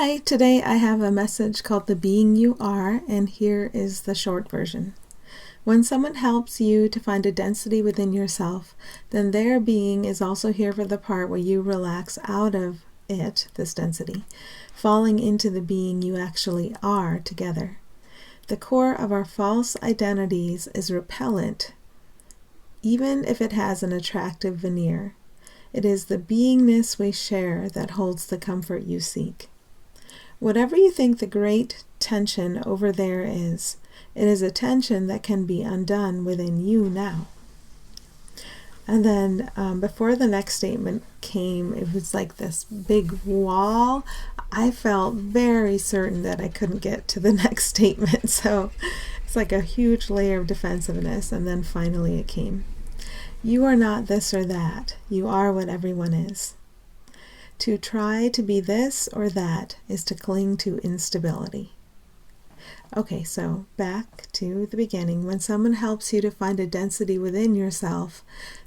Hi, today I have a message called The Being You Are, and here is the short version. When someone helps you to find a density within yourself, then their being is also here for the part where you relax out of it, this density, falling into the being you actually are together. The core of our false identities is repellent, even if it has an attractive veneer. It is the beingness we share that holds the comfort you seek. Whatever you think the great tension over there is, it is a tension that can be undone within you now. And then before the next statement came, it was like this big wall. I felt very certain that I couldn't get to the next statement. So it's like a huge layer of defensiveness. And then finally it came. You are not this or that. You are what everyone is. To try to be this or that is to cling to instability. Okay, so back to the beginning. When someone helps you to find a density within yourself,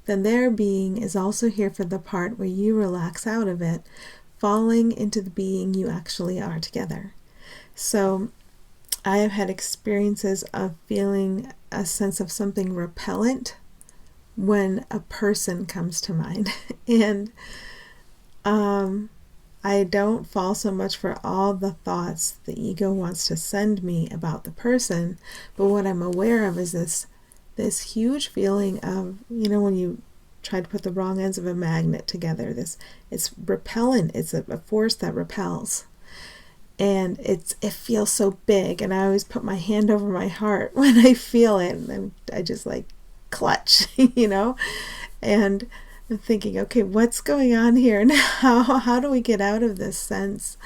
then their being is also here for the part where you relax out of it, falling into the being you actually are together. So I have had experiences of feeling a sense of something repellent when a person comes to mind. And I don't fall so much for all the thoughts the ego wants to send me about the person, but what I'm aware of is this huge feeling of, when you try to put the wrong ends of a magnet together, it's repellent, it's a force that repels. And it feels so big, and I always put my hand over my heart when I feel it, and I just like clutch, and I'm thinking, okay, what's going on here now? How do we get out of this sense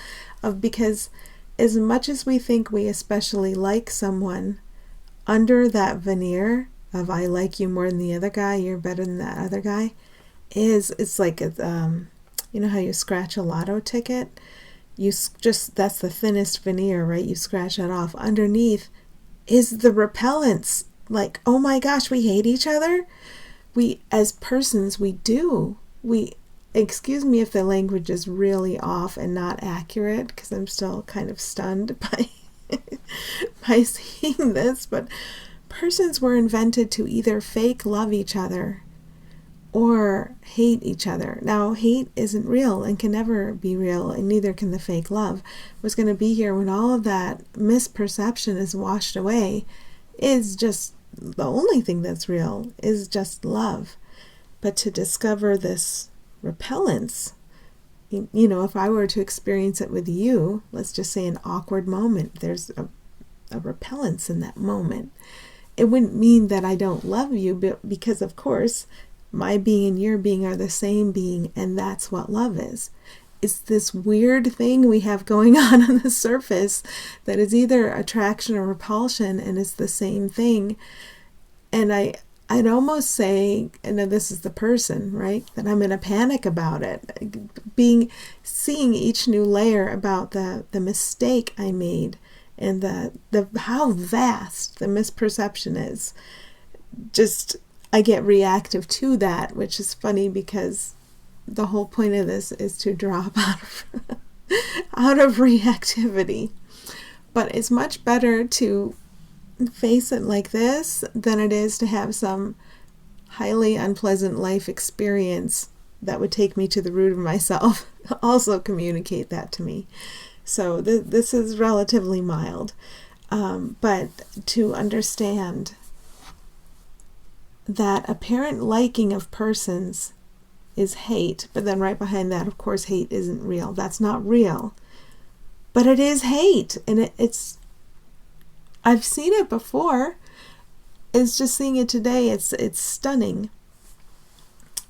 of, because as much as we think we especially like someone, under that veneer of I like you more than the other guy, you're better than that other guy, it's like, you know how you scratch a lotto ticket? That's the thinnest veneer, right? You scratch that off. Underneath is the repellence. Like, oh my gosh, we hate each other. We, as persons, excuse me if the language is really off and not accurate, because I'm still kind of stunned by seeing this, but persons were invented to either fake love each other or hate each other. Now, hate isn't real and can never be real, and neither can the fake love. What's going to be here when all of that misperception is washed away is just the only thing that's real is just love. But to discover this repellence, if I were to experience it with you, let's just say an awkward moment, there's a repellence in that moment. It wouldn't mean that I don't love you, but because of course my being and your being are the same being, and that's what love is. It's this weird thing we have going on the surface that is either attraction or repulsion, and it's the same thing. And I'd almost say, and this is the person, right, that I'm in a panic about it. Seeing each new layer about the mistake I made and the how vast the misperception is. Just, I get reactive to that, which is funny because the whole point of this is to drop out of reactivity. But it's much better to face it like this than it is to have some highly unpleasant life experience that would take me to the root of myself also communicate that to me. So this is relatively mild, but to understand that apparent liking of persons is hate, but then right behind that, of course, hate isn't real. That's not real, but it is hate, and it's I've seen it before. It's just seeing it today. It's stunning.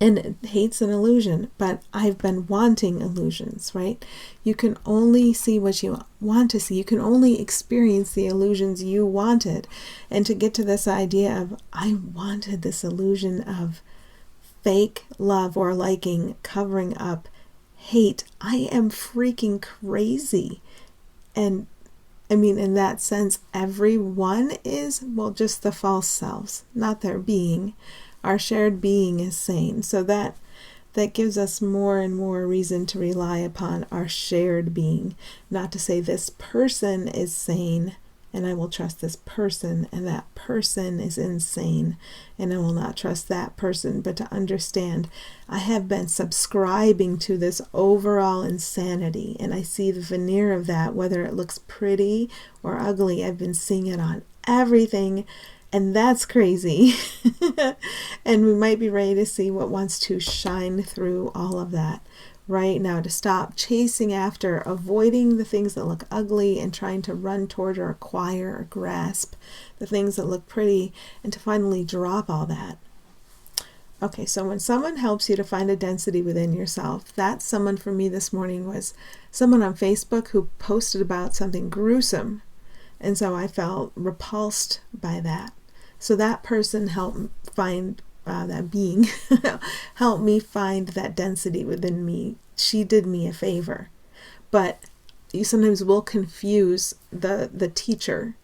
And hate's an illusion, but I've been wanting illusions, right? You can only see what you want to see. You can only experience the illusions you wanted. And to get to this idea of, I wanted this illusion of fake love or liking covering up hate, I am freaking crazy. And I mean, in that sense, everyone is, well, just the false selves, not their being. Our shared being is sane. So that that gives us more and more reason to rely upon our shared being. Not to say this person is sane and I will trust this person, and that person is insane and I will not trust that person, but to understand I have been subscribing to this overall insanity, and I see the veneer of that, whether it looks pretty or ugly. I've been seeing it on everything, and that's crazy. And we might be ready to see what wants to shine through all of that right now, to stop chasing after, avoiding the things that look ugly and trying to run toward or acquire or grasp the things that look pretty, and to finally drop all that. Okay, so when someone helps you to find a density within yourself, that someone for me this morning was someone on Facebook who posted about something gruesome, and so I felt repulsed by that. So that person helped find that being helped me find that density within me. She did me a favor. But you sometimes will confuse the teacher,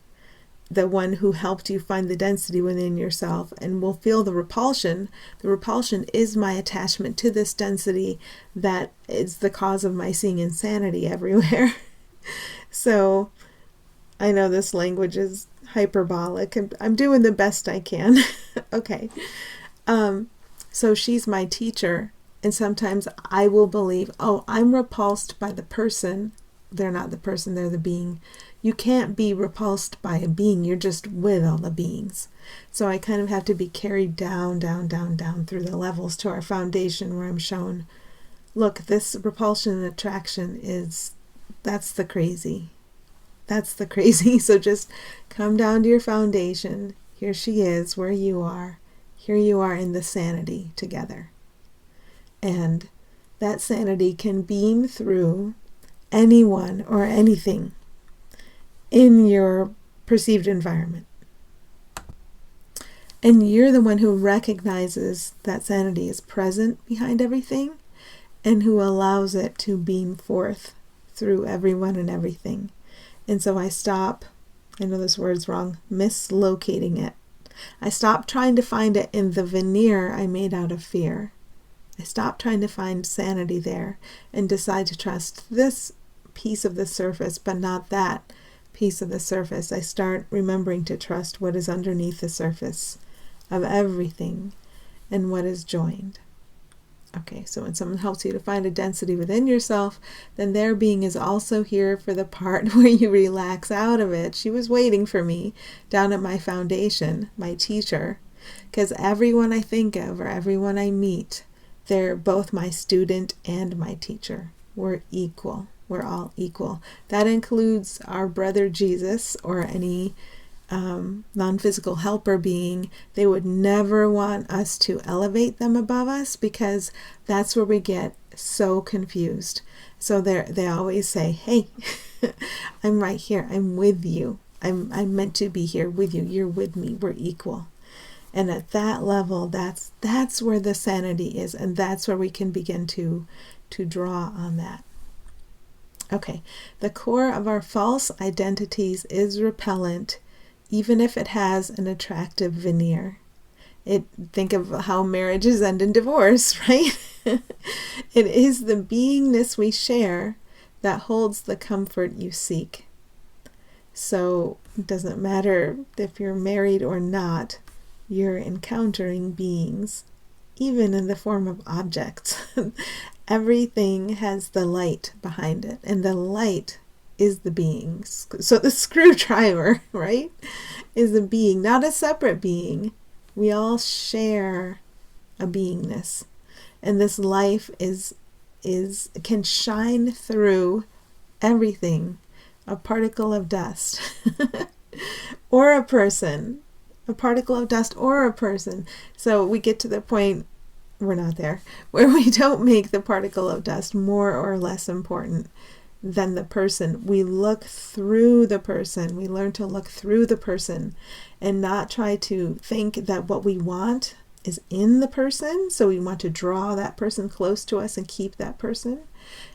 the one who helped you find the density within yourself, and will feel the repulsion. The repulsion is my attachment to this density that is the cause of my seeing insanity everywhere. So I know this language is hyperbolic, and I'm doing the best I can. Okay. So she's my teacher, and sometimes I will believe, oh, I'm repulsed by the person. They're not the person, they're the being. You can't be repulsed by a being, you're just with all the beings. So I kind of have to be carried down, down, down, down through the levels to our foundation, where I'm shown, look, this repulsion and attraction that's the crazy. That's the crazy. So just come down to your foundation. Here she is, where you are. Here you are in the sanity together. And that sanity can beam through anyone or anything in your perceived environment. And you're the one who recognizes that sanity is present behind everything, and who allows it to beam forth through everyone and everything. And so I stop, I know this word's wrong, mislocating it. I stopped trying to find it in the veneer I made out of fear. I stopped trying to find sanity there and decide to trust this piece of the surface, but not that piece of the surface. I start remembering to trust what is underneath the surface of everything and what is joined. Okay, so when someone helps you to find a density within yourself, then their being is also here for the part where you relax out of it. She was waiting for me down at my foundation, my teacher, because everyone I think of or everyone I meet, they're both my student and my teacher. We're equal. We're all equal. That includes our brother Jesus or any non-physical helper being. They would never want us to elevate them above us, because that's where we get so confused. So they always say, hey, I'm right here. I'm with you. I'm meant to be here with you. You're with me. We're equal. And at that level, that's where the sanity is, and that's where we can begin to draw on that. Okay, the core of our false identities is repellent, even if it has an attractive veneer. Think of how marriages end in divorce, right? It is the beingness we share that holds the comfort you seek. So it doesn't matter if you're married or not, you're encountering beings, even in the form of objects. Everything has the light behind it, and the light is the being. So the screwdriver, right, is a being, not a separate being. We all share a beingness, and this life can shine through everything. A particle of dust or a person, a particle of dust or a person. So we get to the point, we're not there, where we don't make the particle of dust more or less important than the person. We look through the person. We learn to look through the person and not try to think that what we want is in the person. So we want to draw that person close to us and keep that person,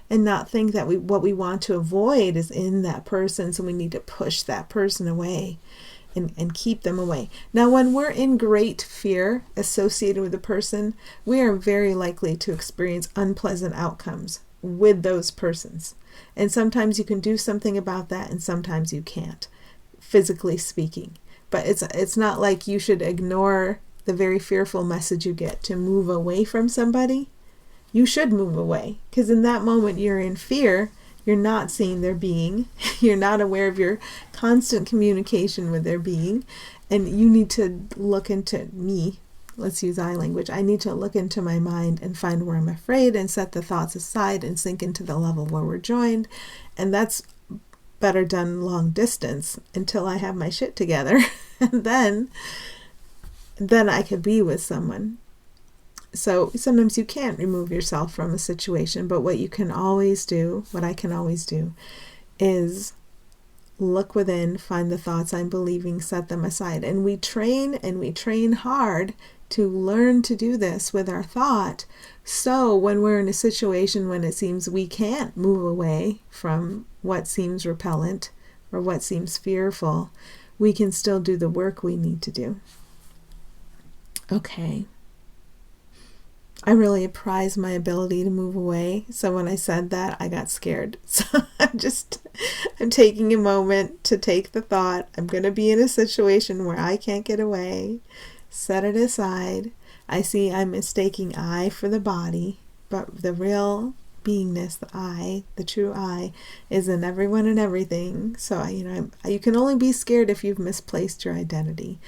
and not think that what we want to avoid is in that person. So we need to push that person away. and keep them away. Now, when we're in great fear associated with a person, we are very likely to experience unpleasant outcomes with those persons. And sometimes you can do something about that, and sometimes you can't, physically speaking. But it's not like you should ignore the very fearful message you get to move away from somebody. You should move away, because in that moment you're in fear. You're not seeing their being. You're not aware of your constant communication with their being. And you need to look into me. Let's use I language. I need to look into my mind and find where I'm afraid and set the thoughts aside and sink into the level where we're joined. And that's better done long distance until I have my shit together. And then I could be with someone. So sometimes you can't remove yourself from a situation, but what I can always do is look within, find the thoughts I'm believing, set them aside. And we train hard to learn to do this with our thought. So when we're in a situation when it seems we can't move away from what seems repellent or what seems fearful, we can still do the work we need to do. Okay. I really prize my ability to move away. So when I said that, I got scared. So I'm taking a moment to take the thought, I'm going to be in a situation where I can't get away. Set it aside. I see I'm mistaking I for the body, but the real beingness, the I, the true I, is in everyone and everything. So, you can only be scared if you've misplaced your identity.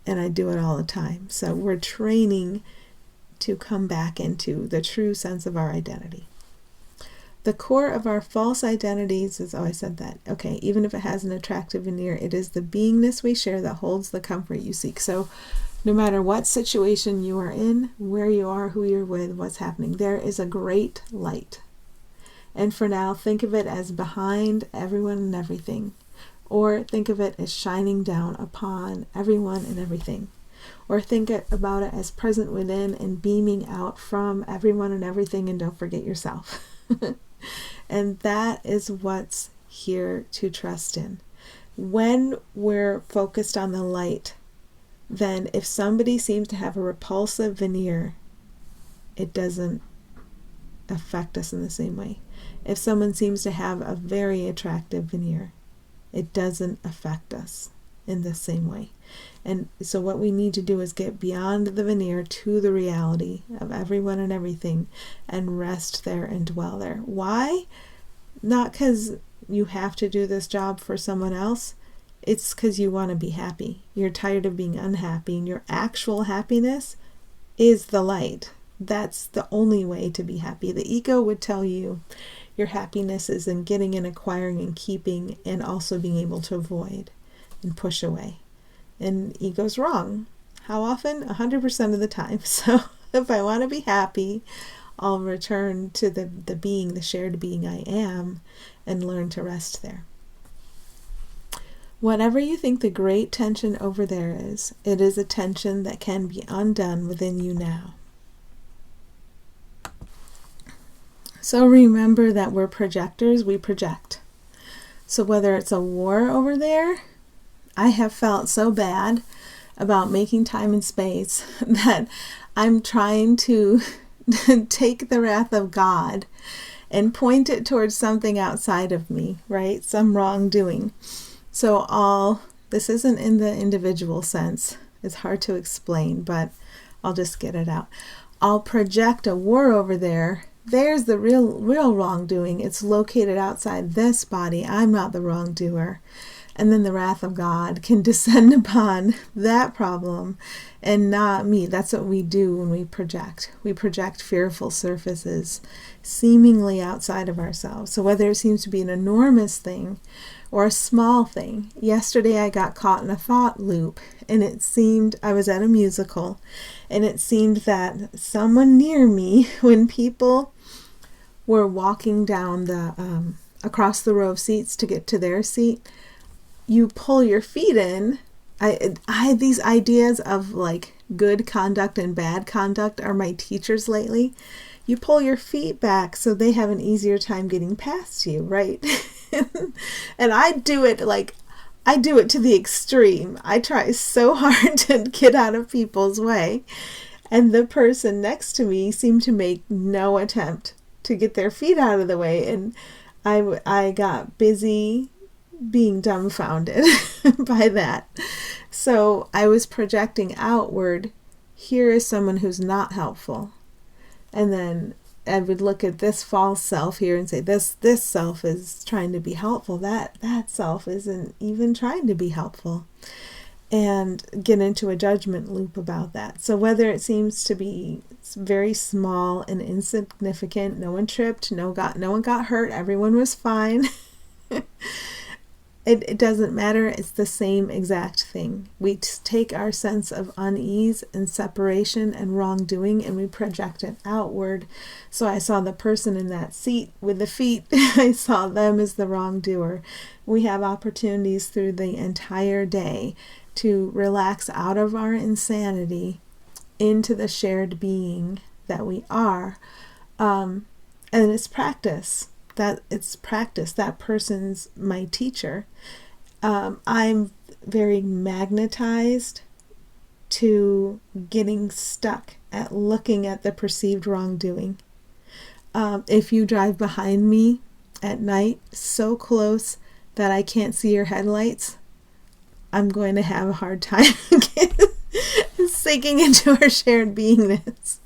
And I do it all the time. So we're training to come back into the true sense of our identity. The core of our false identities is, I said that. Okay, even if it has an attractive veneer, it is the beingness we share that holds the comfort you seek. So no matter what situation you are in, where you are, who you're with, what's happening, there is a great light. And for now, think of it as behind everyone and everything. Or think of it as shining down upon everyone and everything. Or think about it as present within and beaming out from everyone and everything, and don't forget yourself. And that is what's here to trust in. When we're focused on the light, then if somebody seems to have a repulsive veneer, it doesn't affect us in the same way. If someone seems to have a very attractive veneer, it doesn't affect us in the same way. And so what we need to do is get beyond the veneer to the reality of everyone and everything and rest there and dwell there. Why? Not because you have to do this job for someone else. It's because you want to be happy. You're tired of being unhappy, and your actual happiness is the light. That's the only way to be happy. The ego would tell you your happiness is in getting and acquiring and keeping, and also being able to avoid and push away. And ego's wrong. How often? 100% of the time. So if I want to be happy, I'll return to the being, the shared being I am, and learn to rest there. Whatever you think the great tension over there is, it is a tension that can be undone within you now. So remember that we're projectors, we project. So whether it's a war over there, I have felt so bad about making time and space that I'm trying to take the wrath of God and point it towards something outside of me, right? Some wrongdoing. So this isn't in the individual sense. It's hard to explain, but I'll just get it out. I'll project a war over there. There's the real wrongdoing. It's located outside this body. I'm not the wrongdoer. And then the wrath of God can descend upon that problem and not me. That's what we do when we project. We project fearful surfaces seemingly outside of ourselves. So whether it seems to be an enormous thing or a small thing. Yesterday I got caught in a thought loop, and it seemed I was at a musical, and it seemed that someone near me, when people were walking down the across the row of seats to get to their seat, you pull your feet in. I had these ideas of like good conduct and bad conduct are my teachers lately. You pull your feet back so they have an easier time getting past you, right? And I do it like I do it to the extreme. I try so hard to get out of people's way. And the person next to me seemed to make no attempt to get their feet out of the way. And I got busy being dumbfounded by that. So I was projecting outward, here is someone who's not helpful. And then I would look at this false self here and say, this self is trying to be helpful. That self isn't even trying to be helpful. And get into a judgment loop about that. So whether it seems to be very small and insignificant, no one tripped, no one got hurt, everyone was fine. It doesn't matter. It's the same exact thing. We take our sense of unease and separation and wrongdoing and we project it outward. So I saw the person in that seat with the feet. I saw them as the wrongdoer. We have opportunities through the entire day to relax out of our insanity into the shared being that we are. And it's practice. That person's my teacher. I'm very magnetized to getting stuck at looking at the perceived wrongdoing. If you drive behind me at night so close that I can't see your headlights, I'm going to have a hard time sinking into our shared beingness.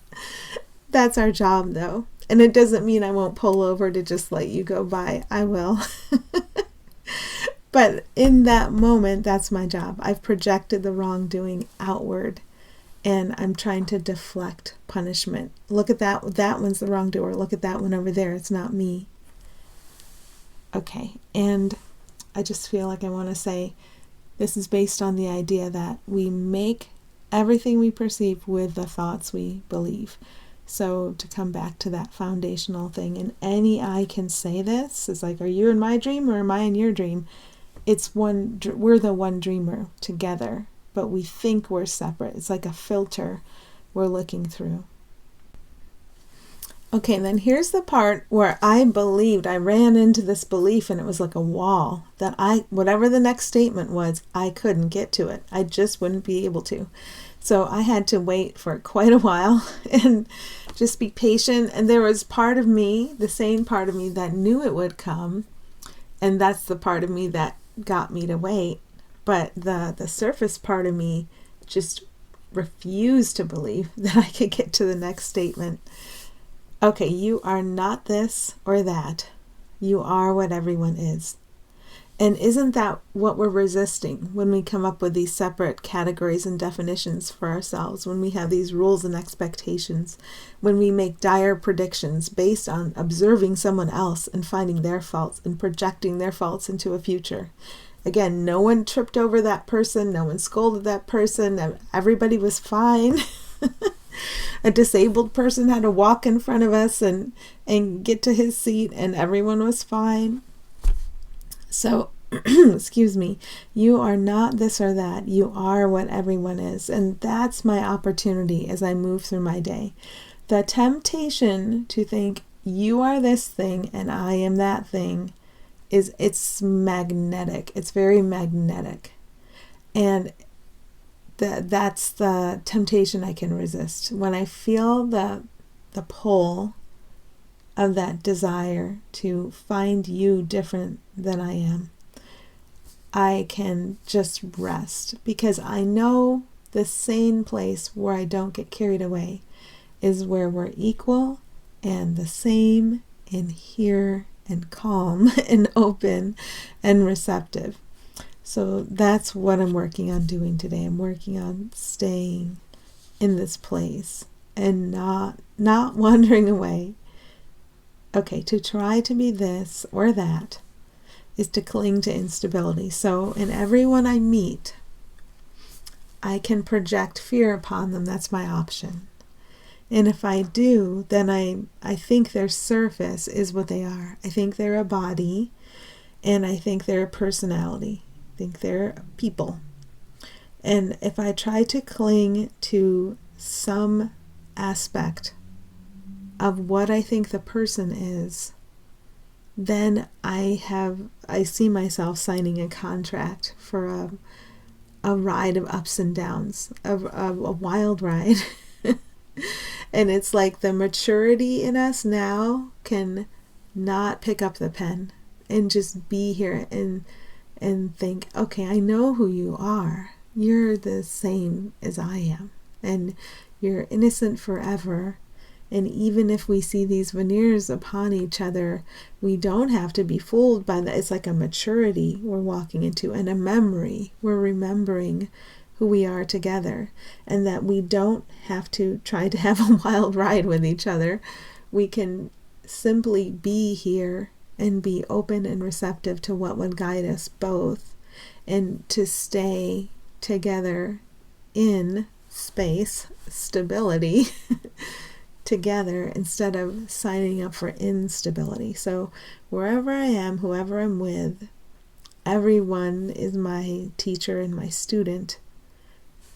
That's our job, though. And it doesn't mean I won't pull over to just let you go by. I will. But in that moment, that's my job. I've projected the wrongdoing outward, and I'm trying to deflect punishment. Look at that. That one's the wrongdoer. Look at that one over there. It's not me. Okay. And I just feel like I want to say this is based on the idea that we make everything we perceive with the thoughts we believe. So to come back to that foundational thing, and any eye can say this, it's like, are you in my dream or am I in your dream? It's one, we're the one dreamer together, but we think we're separate. It's like a filter we're looking through. Okay, and then here's the part where I ran into this belief, and it was like a wall that whatever the next statement was, I couldn't get to it. I just wouldn't be able to. So I had to wait for quite a while and just be patient. And there was part of me, the same part of me that knew it would come. And that's the part of me that got me to wait. But the surface part of me just refused to believe that I could get to the next statement. Okay, you are not this or that. You are what everyone is. And isn't that what we're resisting when we come up with these separate categories and definitions for ourselves, when we have these rules and expectations, when we make dire predictions based on observing someone else and finding their faults and projecting their faults into a future? Again, no one tripped over that person, no one scolded that person, everybody was fine. A disabled person had to walk in front of us and get to his seat, and everyone was fine. So, excuse me, you are not this or that. You are what everyone is. And that's my opportunity as I move through my day. The temptation to think you are this thing and I am that thing it's magnetic. It's very magnetic. And that's the temptation I can resist. When I feel the pull of that desire to find you different than I am, I can just rest, because I know the sane place where I don't get carried away is where we're equal and the same and here and calm and open and receptive. So that's what I'm working on doing today. I'm working on staying in this place and not wandering away. Okay, to try to be this or that is to cling to instability. So in everyone I meet, I can project fear upon them. That's my option. And if I do, then I think their surface is what they are. I think they're a body, and I think they're a personality. I think they're people. And if I try to cling to some aspect of what I think the person is, then I see myself signing a contract for a ride of ups and downs, a wild ride. And it's like the maturity in us now can not pick up the pen and just be here and think, okay, I know who you are. You're the same as I am. And you're innocent forever. And even if we see these veneers upon each other, we don't have to be fooled by that. It's like a maturity we're walking into, and a memory. We're remembering who we are together, and that we don't have to try to have a wild ride with each other. We can simply be here and be open and receptive to what would guide us both, and to stay together in space, stability, together, instead of signing up for instability. So wherever I am, whoever I'm with, everyone is my teacher and my student,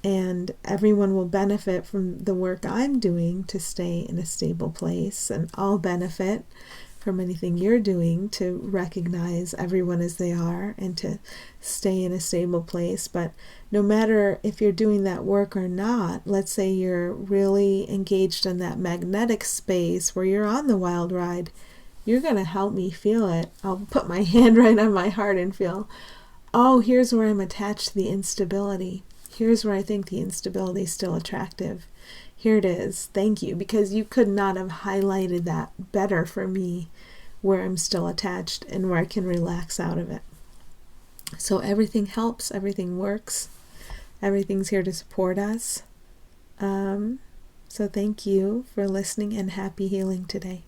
and everyone will benefit from the work I'm doing to stay in a stable place, and I'll benefit from anything you're doing to recognize everyone as they are and to stay in a stable place. But no matter if you're doing that work or not, let's say you're really engaged in that magnetic space where you're on the wild ride, you're going to help me feel it. I'll put my hand right on my heart and feel, oh, here's where I'm attached to the instability. Here's where I think the instability is still attractive. Here it is. Thank you. Because you could not have highlighted that better for me, where I'm still attached and where I can relax out of it. So everything helps. Everything works. Everything's here to support us. So thank you for listening, and happy healing today.